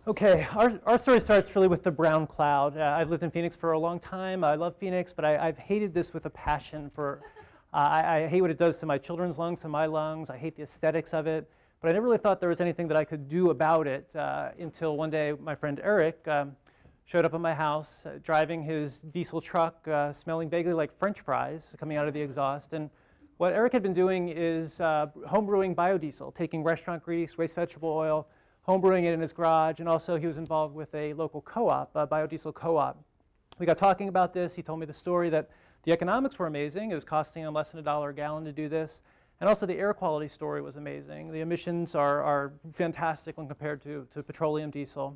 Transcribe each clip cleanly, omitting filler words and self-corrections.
Okay, our story starts really with the brown cloud. I've lived in Phoenix for a long time. I love Phoenix, but I've hated this with a passion for, I hate what it does to my children's lungs, to my lungs. I hate the aesthetics of it, but I never really thought there was anything that I could do about it until one day my friend Eric showed up at my house driving his diesel truck, smelling vaguely like French fries coming out of the exhaust. And what Eric had been doing is homebrewing biodiesel, taking restaurant grease, waste vegetable oil, homebrewing it in his garage, and also he was involved with a local co-op, a biodiesel co-op. We got talking about this. He told me the story that the economics were amazing. It was costing him less than $1 a gallon to do this. And also the air quality story was amazing. The emissions are fantastic when compared to petroleum diesel.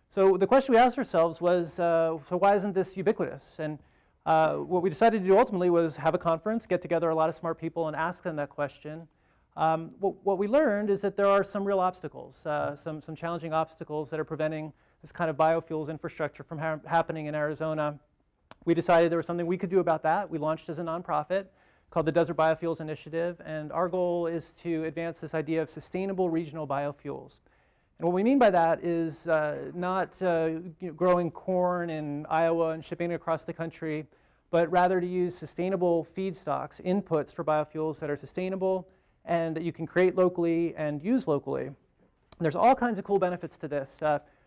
So the question we asked ourselves was, so why isn't this ubiquitous? And what we decided to do ultimately was have a conference, get together a lot of smart people and ask them that question. What we learned is that there are some real obstacles, some challenging obstacles that are preventing this kind of biofuels infrastructure from happening in Arizona. We decided there was something we could do about that. We launched as a nonprofit called the Desert Biofuels Initiative, and our goal is to advance this idea of sustainable regional biofuels. And what we mean by that is not growing corn in Iowa and shipping it across the country, but rather to use sustainable feedstocks, inputs for biofuels that are sustainable and that you can create locally and use locally. And there's all kinds of cool benefits to this.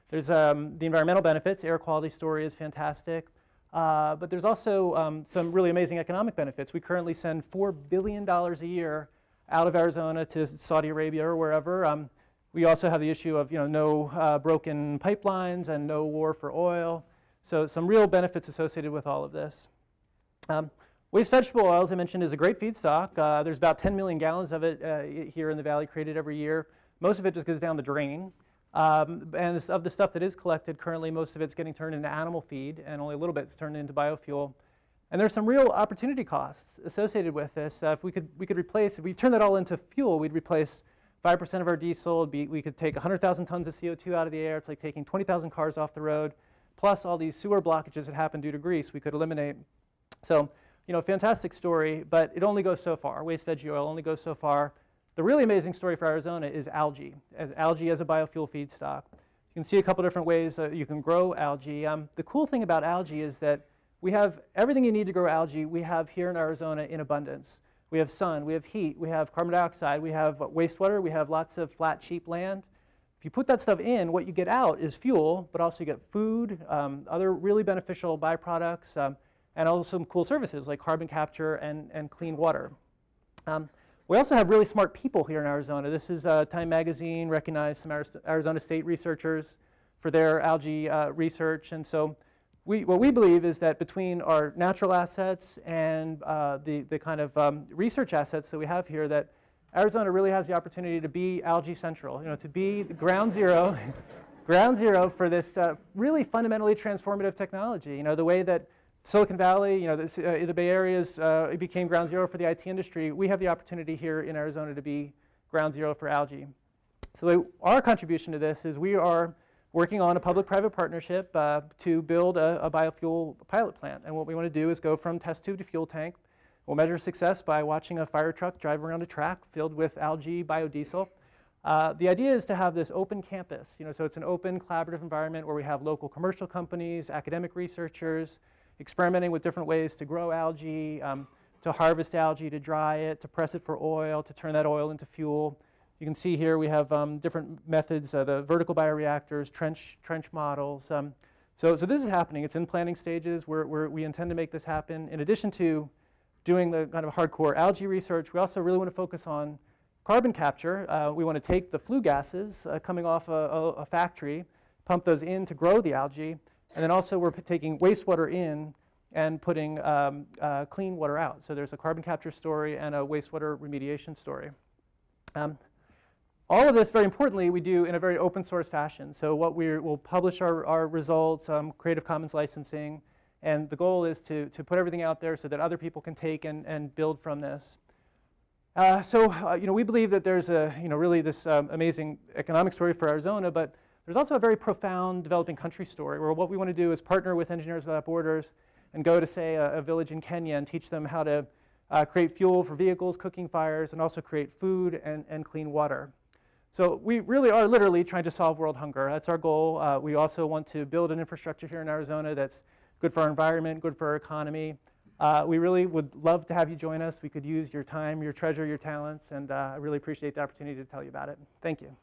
There's the environmental benefits. Air quality story is fantastic. But there's also some really amazing economic benefits. We currently send $4 billion a year out of Arizona to Saudi Arabia or wherever. We also have the issue of no broken pipelines and no war for oil. So some real benefits associated with all of this. Waste vegetable oil, as I mentioned, is a great feedstock. There's about 10 million gallons of it here in the valley created every year. Most of it just goes down the drain. And of the stuff that is collected currently, most of it's getting turned into animal feed, and only a little bit is turned into biofuel. And there's some real opportunity costs associated with this. If we could replace, if we turn that all into fuel, we'd replace 5% of our diesel. We could take 100,000 tons of CO2 out of the air. It's like taking 20,000 cars off the road, plus all these sewer blockages that happen due to grease we could eliminate. So, fantastic story, but it only goes so far. Waste veggie oil only goes so far. The really amazing story for Arizona is algae, algae as a biofuel feedstock. You can see a couple different ways that you can grow algae. The cool thing about algae is that we have everything you need to grow algae we have here in Arizona in abundance. We have sun, we have heat, we have carbon dioxide, we have wastewater, we have lots of flat, cheap land. If you put that stuff in, what you get out is fuel, but also you get food, other really beneficial byproducts, and also some cool services like carbon capture and clean water. We also have really smart people here in Arizona. This is Time Magazine recognized some Arizona State researchers for their algae research. And so what we believe is that between our natural assets and the kind of research assets that we have here, that Arizona really has the opportunity to be algae central, to be ground zero, ground zero for this really fundamentally transformative technology. The way that Silicon Valley, the Bay Area's, it became ground zero for the IT industry. We have the opportunity here in Arizona to be ground zero for algae. So our contribution to this is we are working on a public-private partnership to build a biofuel pilot plant. And what we want to do is go from test tube to fuel tank. We'll measure success by watching a fire truck drive around a track filled with algae biodiesel. The idea is to have this open campus, so it's an open collaborative environment where we have local commercial companies, academic researchers, experimenting with different ways to grow algae, to harvest algae, to dry it, to press it for oil, to turn that oil into fuel. You can see here we have different methods, the vertical bioreactors, trench models. So this is happening. It's in planning stages. We intend to make this happen. In addition to doing the kind of hardcore algae research, we also really want to focus on carbon capture. We want to take the flue gases coming off a factory, pump those in to grow the algae, and then also we're taking wastewater in and putting clean water out. So there's a carbon capture story and a wastewater remediation story. All of this, very importantly, we do in a very open source fashion. So we'll publish our results, Creative Commons licensing, and the goal is to put everything out there so that other people can take and build from this. We believe that there's really this amazing economic story for Arizona, but there's also a very profound developing country story where what we want to do is partner with Engineers Without Borders and go to, say, a village in Kenya and teach them how to create fuel for vehicles, cooking fires, and also create food and clean water. So we really are literally trying to solve world hunger. That's our goal. We also want to build an infrastructure here in Arizona that's good for our environment, good for our economy. We really would love to have you join us. We could use your time, your treasure, your talents, and I really appreciate the opportunity to tell you about it. Thank you.